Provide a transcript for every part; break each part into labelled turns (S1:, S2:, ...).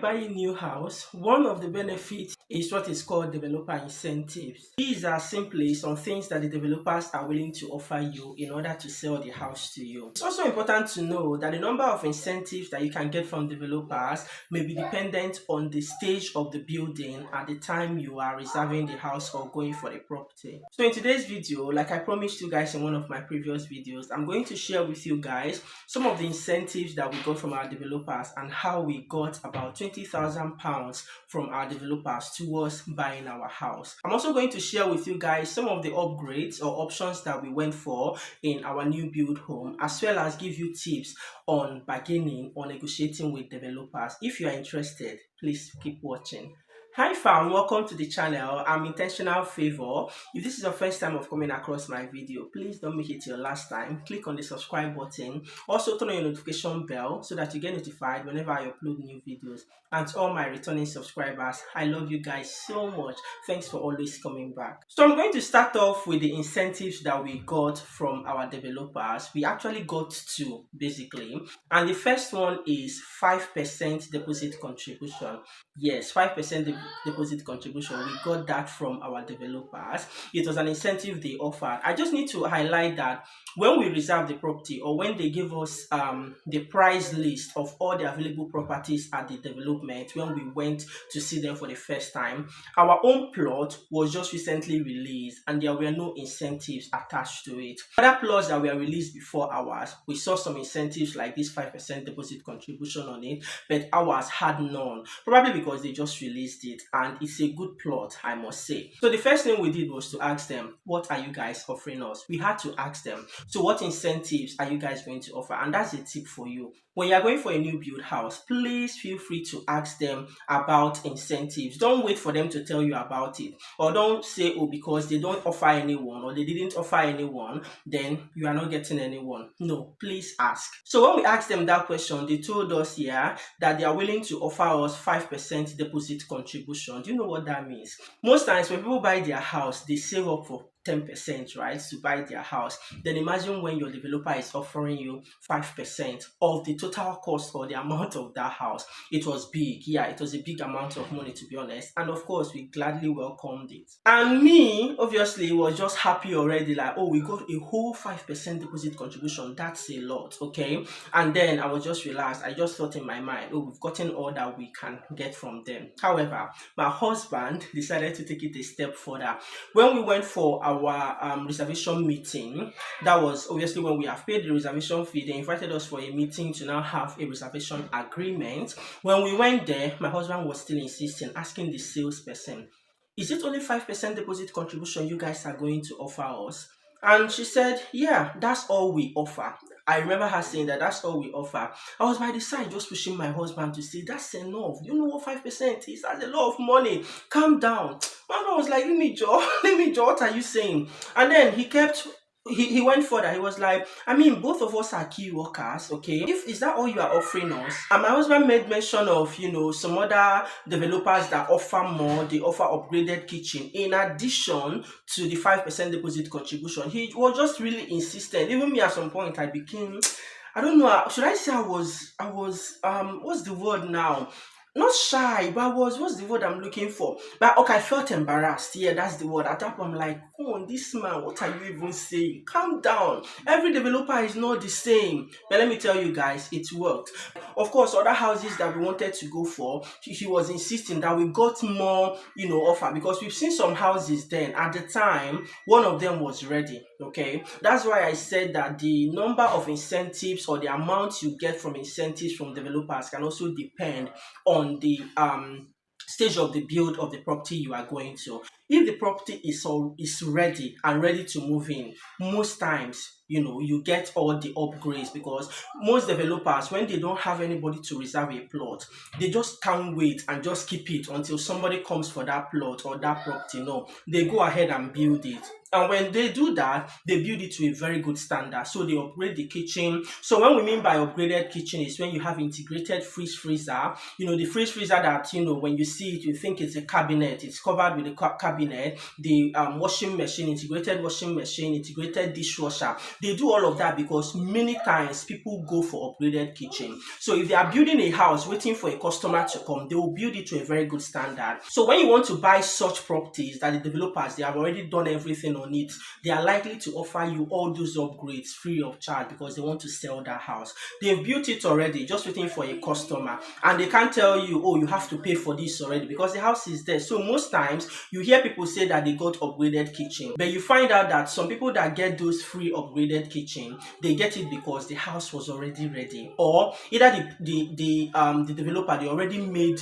S1: buy a new house, one of the benefits is what is called developer incentives. These are simply some things that the developers are willing to offer you in order to sell the house to you. It's also important to know that the number of incentives that you can get from developers may be dependent on the stage of the building at the time you are reserving the house or going for the property. So in today's video, like I promised you guys in one of my previous videos, I'm going to share with you guys some of the incentives that we got from our developers and how we got about £20,000 from our developers towards buying our house. I'm also going to share with you guys some of the upgrades or options that we went for in our new build home, as well as give you tips on bargaining or negotiating with developers. If you are interested, please keep watching. Hi fam, welcome to the channel. I'm Intentional Favor. If this is your first time of coming across my video, please don't make it your last time. Click on the subscribe button. Also turn on your notification bell so that you get notified whenever I upload new videos. And to all my returning subscribers, I love you guys so much. Thanks for always coming back. So I'm going to start off with the incentives that we got from our developers. We actually got two basically. And the first one is 5% deposit contribution. Yes, 5% deposit contribution. We got that from our developers. It was an incentive they offered. I just need to highlight that when we reserve the property or when they give us the price list of all the available properties at the development, when we went to see them for the first time, our own plot was just recently released and there were no incentives attached to it. Other plots that were released before ours, we saw some incentives like this 5% deposit contribution on it, but ours had none, probably because they just released it, and it's a good plot, I must say. So the first thing we did was to ask them, what are you guys offering us? We had to ask them, so what incentives are you guys going to offer? And that's a tip for you. When you're going for a new build house, please feel free to ask them about incentives. Don't wait for them to tell you about it, or don't say, oh, because they don't offer anyone or they didn't offer anyone, then you are not getting anyone. No, please ask. So when we asked them that question, they told us here that they are willing to offer us 5% deposit contribution. Do you know what that means? Most times when people buy their house, they save up for 10%, right, to buy their house. Then imagine when your developer is offering you 5% of the total cost or the amount of that house. It was big. Yeah, it was a big amount of money, to be honest. And of course, we gladly welcomed it. And me, obviously, was just happy already, like, oh, we got a whole 5% deposit contribution. That's a lot, okay? And then I was just relaxed. I just thought in my mind, oh, we've gotten all that we can get from them. However, my husband decided to take it a step further. When we went for our reservation meeting, that was obviously when we have paid the reservation fee. They invited us for a meeting to now have a reservation agreement. When we went there, my husband was still insisting, asking the salesperson, is it only 5% deposit contribution you guys are going to offer us? And she said, yeah, that's all we offer. I remember her saying that that's all we offer. I was by the side just pushing my husband to say, that's enough. You know what 5% is? That's a lot of money. Calm down. My husband was like, let me Joe, what are you saying? And then he went further. He was like, I mean, both of us are key workers, okay? If is that all you are offering us? And my husband made mention of, some other developers that offer more. They offer upgraded kitchen in addition to the 5% deposit contribution. He was just really insistent. Even me at some point, I became, I don't know, should I say I was what's the word now? Not shy, but what's the word I'm looking for? But okay, I felt embarrassed. Yeah, that's the word. At that point, I'm like, come on, this man, what are you even saying? Calm down. Every developer is not the same. But let me tell you guys, it worked. Of course, other houses that we wanted to go for, he was insisting that we got more, offer, because we've seen some houses then. At the time, one of them was ready. Okay, that's why I said that the number of incentives or the amount you get from incentives from developers can also depend on the stage of the build of the property you are going to. If the property is ready and ready to move in, most times you get all the upgrades, because most developers, when they don't have anybody to reserve a plot, they just can't wait and just keep it until somebody comes for that plot or that property. No, they go ahead and build it. And when they do that, they build it to a very good standard. So they upgrade the kitchen. So when we mean by upgraded kitchen is when you have integrated fridge freezer. The fridge freezer that, when you see it, you think it's a cabinet. It's covered with a cabinet. The washing machine, integrated dishwasher. They do all of that because many times people go for upgraded kitchen. So if they are building a house waiting for a customer to come, they will build it to a very good standard. So when you want to buy such properties that the developers, they have already done everything on it, they are likely to offer you all those upgrades free of charge because they want to sell that house. They've built it already, just waiting for a customer, and they can't tell you, oh, you have to pay for this already because the house is there. So most times you hear people say that they got upgraded kitchen, but you find out that some people that get those free upgraded kitchen, they get it because the house was already ready, or either the developer, they already made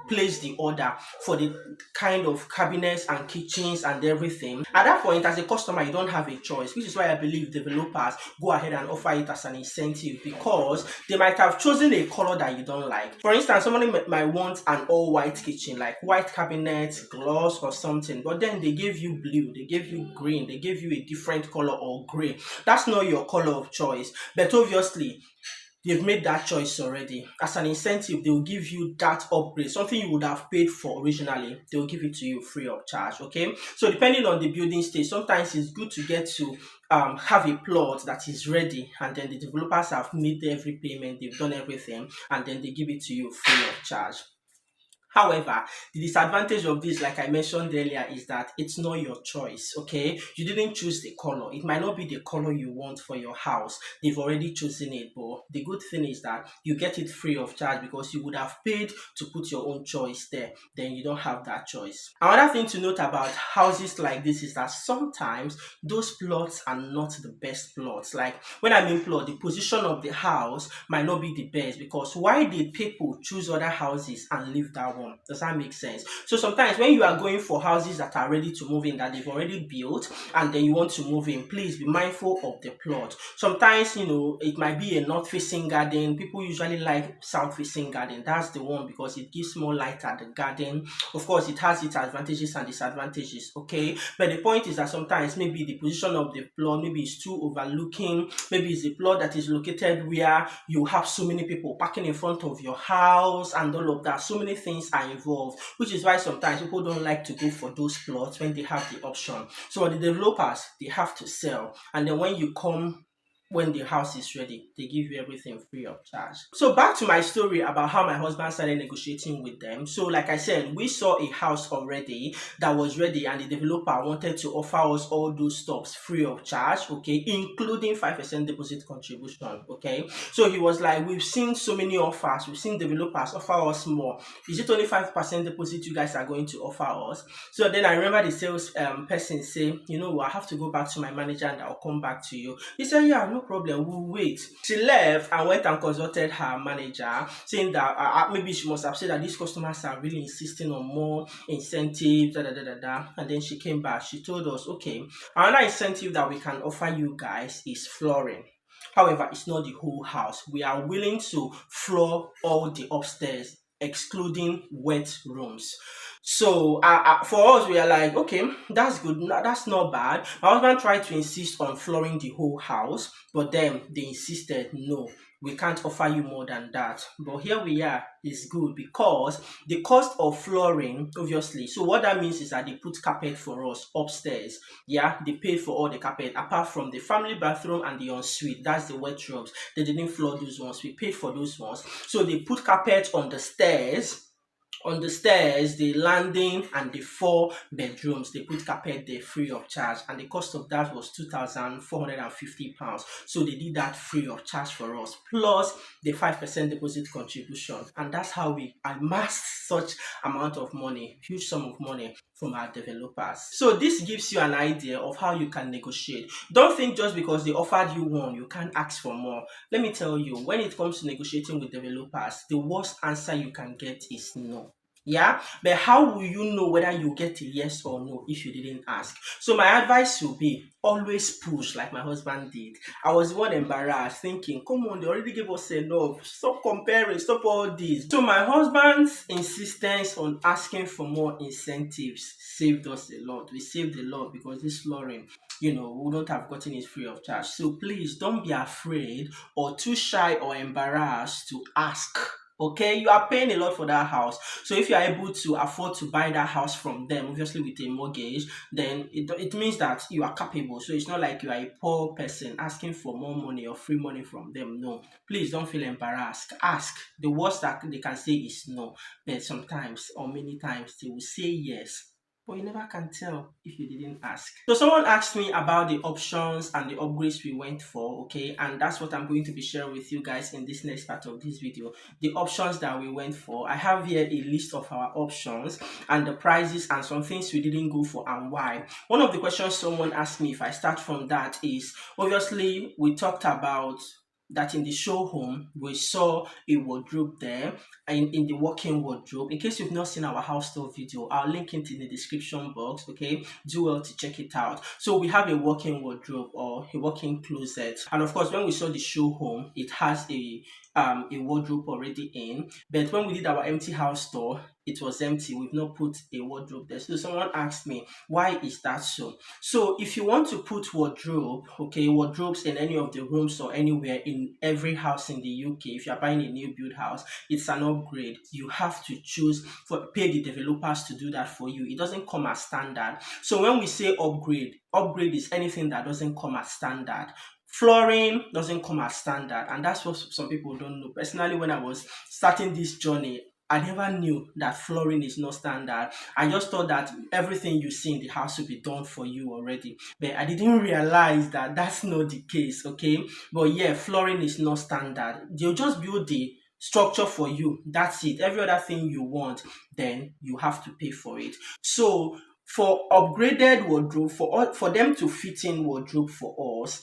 S1: placed the order for the kind of cabinets and kitchens and everything. At that point, as a customer, you don't have a choice, which is why I believe developers go ahead and offer it as an incentive, because they might have chosen a color that you don't like. For instance, somebody might want an all white kitchen, like white cabinets, gloss or something, but then they gave you blue, they gave you green, they gave you a different color or gray. That's not your color of choice, but obviously they've made that choice already. As an incentive, they will give you that upgrade, something you would have paid for originally. They will give it to you free of charge. Okay, so depending on the building stage, sometimes it's good to get to have a plot that is ready, and then the developers have made every payment, they've done everything, and then they give it to you free of charge. However, the disadvantage of this, like I mentioned earlier, is that it's not your choice, okay? You didn't choose the color. It might not be the color you want for your house. They've already chosen it, but the good thing is that you get it free of charge because you would have paid to put your own choice there. Then you don't have that choice. Another thing to note about houses like this is that sometimes those plots are not the best plots. Like when I mean plot, the position of the house might not be the best, because why did people choose other houses and leave that one? Does that make sense? So sometimes when you are going for houses that are ready to move in, that they've already built, and then you want to move in, please be mindful of the plot. Sometimes, it might be a north facing garden. People usually like south facing garden. That's the one because it gives more light at the garden. Of course, it has its advantages and disadvantages, okay? But the point is that sometimes maybe the position of the plot maybe is too overlooking. Maybe it's a plot that is located where you have so many people parking in front of your house and all of that. So many things are involved, which is why sometimes people don't like to go for those plots when they have the option. So the developers, they have to sell, and then when the house is ready, they give you everything free of charge. So back to my story about how my husband started negotiating with them. So like I said, we saw a house already that was ready, and the developer wanted to offer us all those stuffs free of charge, okay, including 5% deposit contribution, okay. So he was like, we've seen so many offers, we've seen developers offer us more. Is it only 5% deposit you guys are going to offer us? So then I remember the sales person say, I have to go back to my manager and I'll come back to you. He said, yeah, no problem, we'll wait. She left and went and consulted her manager, saying that maybe she must have said that these customers are really insisting on more incentives, and then she came back. She told us, okay, another incentive that we can offer you guys is flooring. However, it's not the whole house. We are willing to floor all the upstairs, excluding wet rooms. So for us, we are like, okay, that's good. That's not bad. My husband tried to insist on flooring the whole house, but then they insisted, no, we can't offer you more than that. But here we are. It's good because the cost of flooring, obviously. So what that means is that they put carpet for us upstairs. Yeah, they paid for all the carpet apart from the family bathroom and the ensuite. That's the wet rooms. They didn't floor those ones. We paid for those ones. So they put carpet on the stairs. On the stairs, the landing, and the 4 bedrooms, they put carpet there free of charge, and the cost of that was £2,450. So they did that free of charge for us, plus the 5% deposit contribution, and that's how we amassed such amount of money, huge sum of money from our developers. So this gives you an idea of how you can negotiate. Don't think just because they offered you one, you can't ask for more. Let me tell you, when it comes to negotiating with developers, the worst answer you can get is no. Yeah, but how will you know whether you get a yes or no if you didn't ask? So my advice will be always push, like my husband did. I was one embarrassed, thinking, come on, they already gave us enough. Stop comparing, stop all this. So my husband's insistence on asking for more incentives saved us a lot. We saved a lot because this flooring, we wouldn't have gotten it free of charge. So please don't be afraid or too shy or embarrassed to ask Okay, you are paying a lot for that house. So if you are able to afford to buy that house from them, obviously with a mortgage, then it means that you are capable. So it's not like you are a poor person asking for more money or free money from them. No, please don't feel embarrassed. Ask. The worst that they can say is no, but sometimes or many times they will say yes. But you never can tell if you didn't ask. So someone asked me about the options and the upgrades we went for, okay, and that's what I'm going to be sharing with you guys in this next part of this video. The options that we went for. I have here a list of our options and the prices and some things we didn't go for and why. One of the questions someone asked me, if I start from that, is obviously we talked about that in the show home we saw a wardrobe there in the walk-in wardrobe. In case you've not seen our house tour video, I'll link it in the description box. Okay, do well to check it out. So we have a walk-in wardrobe or a walk-in closet, and of course when we saw the show home, it has a wardrobe already in, but when we did our empty house tour, it was empty. We've not put a wardrobe there. So someone asked me, why is that so? So if you want to put wardrobe, okay, wardrobes in any of the rooms or anywhere in every house in the UK, if you're buying a new build house, it's an upgrade. You have to pay the developers to do that for you. It doesn't come as standard. So when we say upgrade is anything that doesn't come as standard. Flooring doesn't come as standard, and that's what some people don't know. Personally, when I was starting this journey, I never knew that flooring is not standard. I just thought that everything you see in the house will be done for you already. But I didn't realize that that's not the case, okay? But yeah, flooring is not standard. They'll just build the structure for you. That's it. Every other thing you want, then you have to pay for it. So for upgraded wardrobe, for them to fit in wardrobe for us,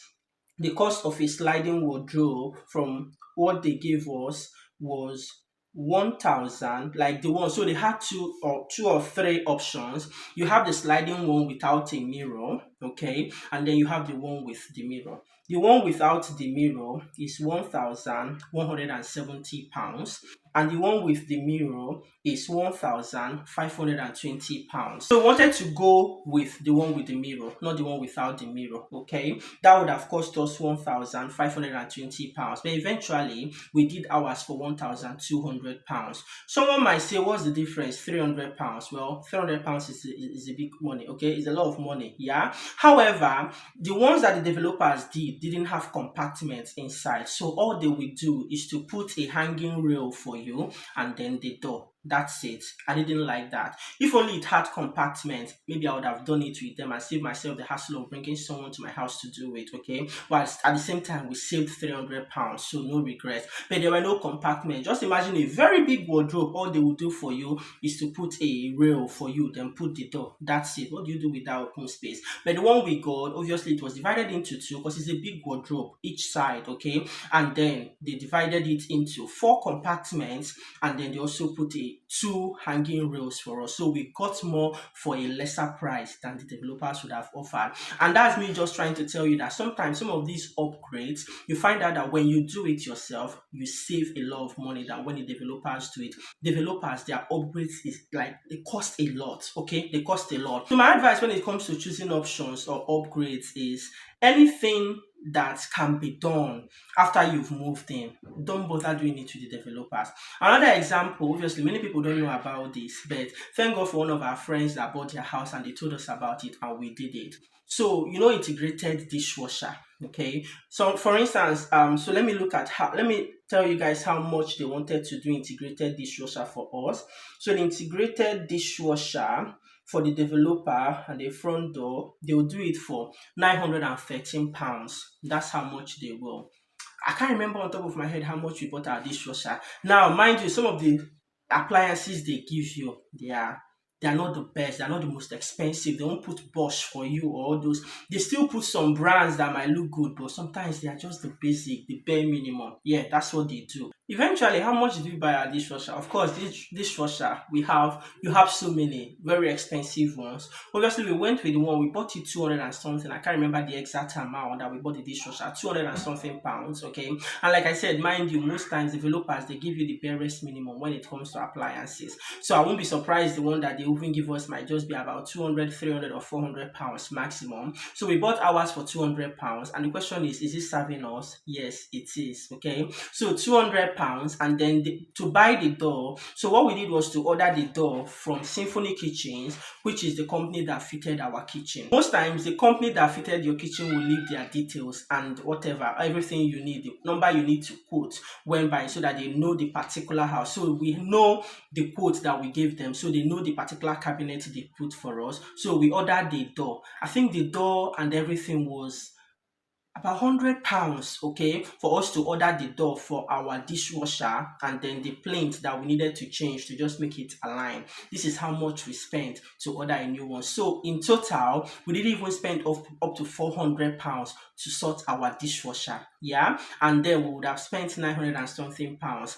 S1: the cost of a sliding wardrobe from what they gave us was 1,000, like the one. So they had two or three options. You have the sliding one without a mirror, okay, and then you have the one with the mirror. The one without the mirror is £1,170, and the one with the mirror is £1,520. So we wanted to go with the one with the mirror, not the one without the mirror, okay? That would have cost us £1,520, but eventually we did ours for £1,200. Someone might say, what's the difference? £300. Well, £300 is a big money, okay? It's a lot of money, yeah? However, the ones that the developers didn't have compartments inside, so all they will do is to put a hanging rail for you and then the door. That's it. I didn't like that. If only it had compartments, maybe I would have done it with them and saved myself the hassle of bringing someone to my house to do it, okay? But at the same time, we saved £300, so no regrets. But there were no compartments. Just imagine a very big wardrobe. All they will do for you is to put a rail for you, then put the door. That's it. What do you do with that open space? But the one we got, obviously, it was divided into two because it's a big wardrobe each side, okay? And then they divided it into 4 compartments, and then they also put two hanging rails for us. So we got more for a lesser price than the developers would have offered. And that's me just trying to tell you that sometimes some of these upgrades, you find out that when you do it yourself, you save a lot of money than when the developers do it. Developers, their upgrades is like, they cost a lot, okay? They cost a lot. So my advice when it comes to choosing options or upgrades is anything that can be done after you've moved in, don't bother doing it to the developers. Another example, obviously many people don't know about this, but thank God for one of our friends that bought their house and they told us about it and we did it. So integrated dishwasher, okay? So for instance, so let me tell you guys how much they wanted to do integrated dishwasher for us. So the integrated dishwasher for the developer and the front door, they will do it for £913. That's how much they will. I can't remember on top of my head how much we bought our dishwasher. Now, mind you, some of the appliances they give you, they are not the best, they are not the most expensive. They won't put Bosch for you or all those. They still put some brands that might look good, but sometimes they are just the basic, the bare minimum. Yeah, that's what they do. Eventually, how much did we buy our dishwasher? Of course, this dishwasher you have so many very expensive ones. Obviously, we went with the one we bought it 200 and something. I can't remember the exact amount that we bought the dishwasher, 200 and something pounds. Okay, and like I said, mind you, most times developers they give you the barest minimum when it comes to appliances. So I won't be surprised the one that they even give us might just be about 200, 300, or 400 pounds maximum. So we bought ours for 200 pounds, and the question is it serving us? Yes, it is. Okay, so 200 £500, and then to buy the door. So what we did was to order the door from Symphony Kitchens, which is the company that fitted our kitchen. Most times the company that fitted your kitchen will leave their details and whatever, everything you need, the number you need to quote when buying, so that they know the particular house. So we know the quote that we gave them, so they know the particular cabinet they put for us. So we ordered the door. I think the door and everything was about £100, okay, for us to order the door for our dishwasher, and then the plate that we needed to change to just make it align. This is how much we spent to order a new one. So in total, we didn't even spend up to £400 to sort our dishwasher, yeah, and then we would have spent 900 and something pounds.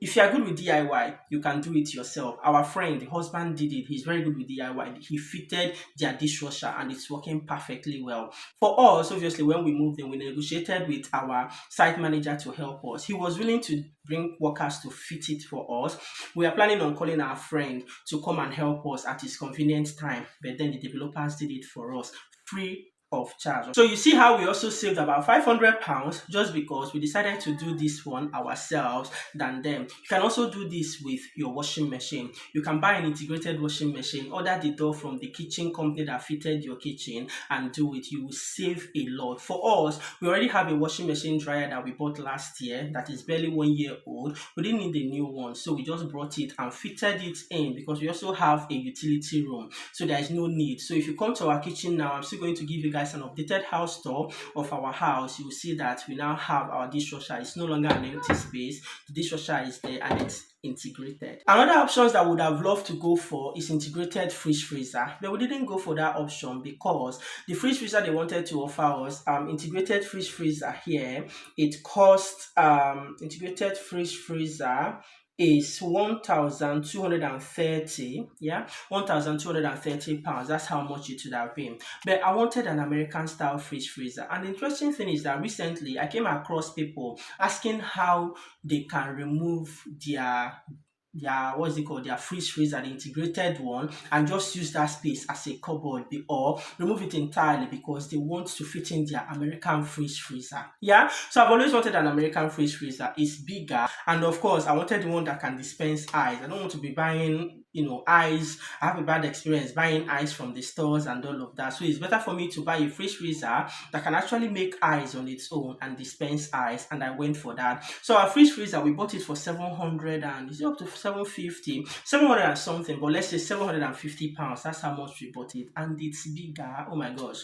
S1: If you are good with DIY, you can do it yourself. Our friend, the husband, did it. He's very good with DIY. He fitted their dishwasher and it's working perfectly well. For us, obviously, when we moved in, we negotiated with our site manager to help us. He was willing to bring workers to fit it for us. We are planning on calling our friend to come and help us at his convenient time, but then the developers did it for us free of charge. So you see how we also saved about £500 just because we decided to do this one ourselves than them. You can also do this with your washing machine. You can buy an integrated washing machine, order the door from the kitchen company that fitted your kitchen, and do it. You will save a lot. For us, we already have a washing machine dryer that we bought last year that is barely 1 year old. We didn't need a new one, so we just brought it and fitted it in because we also have a utility room, so there is no need. So if you come to our kitchen now, I'm still going to give you guys an updated house tour of our house. You will see that we now have our dishwasher. It's no longer an empty space. The dishwasher is there and it's integrated. Another options that we would have loved to go for is integrated fridge freezer, but we didn't go for that option because the fridge freezer they wanted to offer us, integrated fridge freezer here, it costs integrated fridge freezer is 1,230, yeah, £1,230. That's how much it would have been. But I wanted an American style fridge freezer. And the interesting thing is that recently I came across people asking how they can remove their what's it called, their fridge freezer, the integrated one, and just use that space as a cupboard, or remove it entirely because they want to fit in their American fridge freezer. Yeah, so I've always wanted an American fridge freezer. It's bigger, and of course I wanted the one that can dispense ice. I don't want to be buying ice. I have a bad experience buying ice from the stores and all of that. So it's better for me to buy a fridge freezer that can actually make ice on its own and dispense ice, and I went for that. So our fridge freezer, we bought it for 700 and is it up to 750, 700 and something, but let's say £750. That's how much we bought it, and it's bigger. Oh my gosh,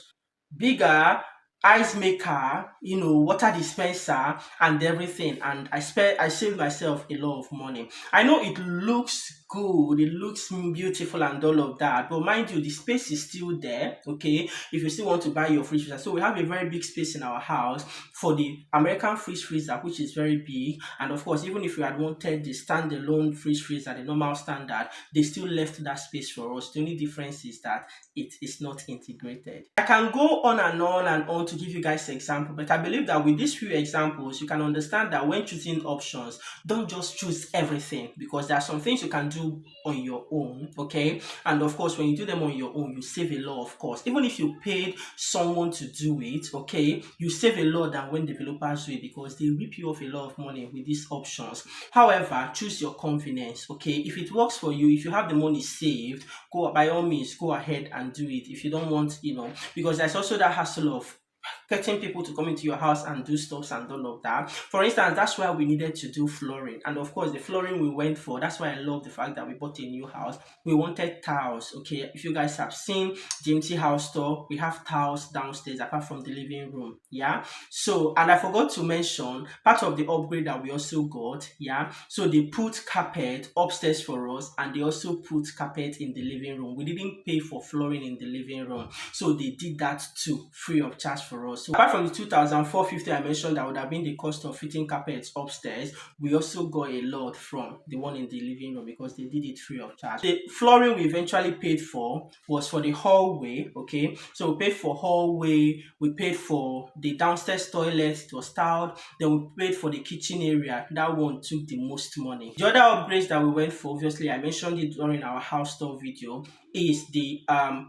S1: bigger, ice maker, water dispenser and everything, and I saved myself a lot of money. I know it looks good, it looks beautiful and all of that, but mind you, the space is still there, okay, if you still want to buy your fridge freezer. So we have a very big space in our house for the American fridge freezer, which is very big. And of course, even if you had wanted the standalone fridge freezer, the normal standard, they still left that space for us. The only difference is that it is not integrated. I can go on and on to give you guys an example, but I believe that with these few examples, you can understand that when choosing options, don't just choose everything, because there are some things you can do on your own, okay, and of course when you do them on your own, you save a lot of cost. Even if you paid someone to do it, okay, you save a lot than when developers do it, because they rip you off a lot of money with these options. However, choose your convenience, okay. If it works for you, if you have the money saved, by all means go ahead and do it. If you don't want, because there's also that hassle of getting people to come into your house and do stuff and all of that. For instance, that's why we needed to do flooring, and of course the flooring we went for, that's why I love the fact that we bought a new house. We wanted tiles, okay. If you guys have seen the empty house tour, we have tiles downstairs apart from the living room, yeah. So, and I forgot to mention part of the upgrade that we also got, yeah. So they put carpet upstairs for us, and they also put carpet in the living room. We didn't pay for flooring in the living room, so they did that too, free of charge for us. So apart from the 2,450 I mentioned that would have been the cost of fitting carpets upstairs, we also got a lot from the one in the living room because they did it free of charge. The flooring we eventually paid for was for the hallway, okay. So we paid for hallway, we paid for the downstairs toilet, it was tiled, then we paid for the kitchen area. That one took the most money. The other upgrades that we went for, obviously I mentioned it during our house tour video, is the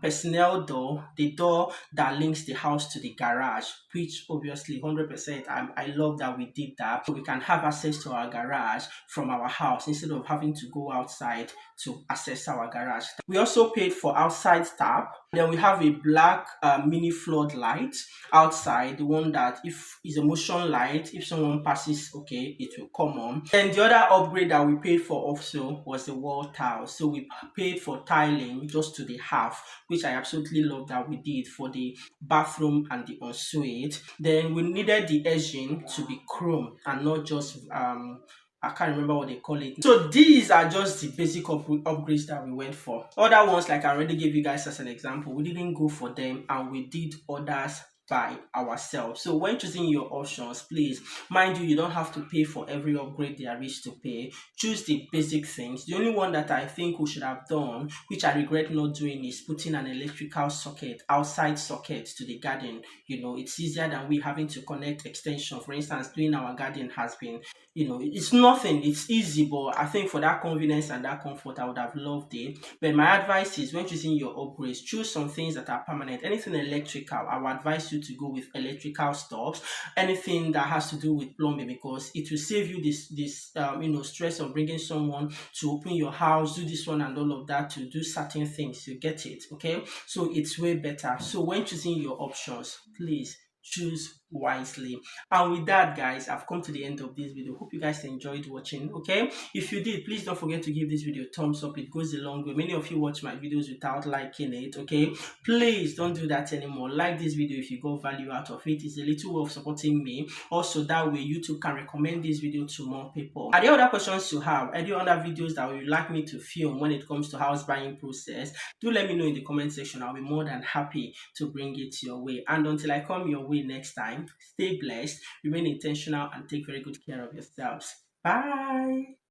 S1: personnel door, the door that links the house to the garage, which obviously 100% I love that we did that. So we can have access to our garage from our house instead of having to go outside to access our garage. We also paid for outside tap. Then we have a black mini floodlight outside, the one that if is a motion light, if someone passes, okay, it will come on. Then the other upgrade that we paid for also was the wall tile. So we paid for tiling just to the half, which I absolutely love that we did for the bathroom and the ensuite. Then we needed the edging to be chrome and not just I can't remember what they call it. So these are just the basic upgrades that we went for. Other ones, like I already gave you guys as an example, we didn't go for them and we did others by ourselves. So when choosing your options, please mind you don't have to pay for every upgrade there is to pay. Choose the basic things. The only one that I think we should have done, which I regret not doing, is putting an electrical socket, outside socket, to the garden. It's easier than we having to connect extension. For instance, doing our garden has been, it's nothing, it's easy, but I think for that convenience and that comfort, I would have loved it. But my advice is, when choosing your upgrades, choose some things that are permanent. Anything electrical, I would advise you to go with electrical stuff. Anything that has to do with plumbing, because it will save you this stress of bringing someone to open your house, do this one and all of that, to do certain things. You get it? Okay, so it's way better. So when choosing your options, please choose wisely. And with that, guys, I've come to the end of this video. Hope you guys enjoyed watching. Okay, if you did, please don't forget to give this video a thumbs up. It goes a long way. Many of you watch my videos without liking it. Okay, please don't do that anymore. Like this video if you got value out of it. It's a little way of supporting me. Also, that way YouTube can recommend this video to more people. Are there other questions you have? Are there other videos that you like me to film when it comes to house buying process? Do let me know in the comment section. I'll be more than happy to bring it your way. And until I come your way next time, stay blessed, remain intentional, and take very good care of yourselves. Bye.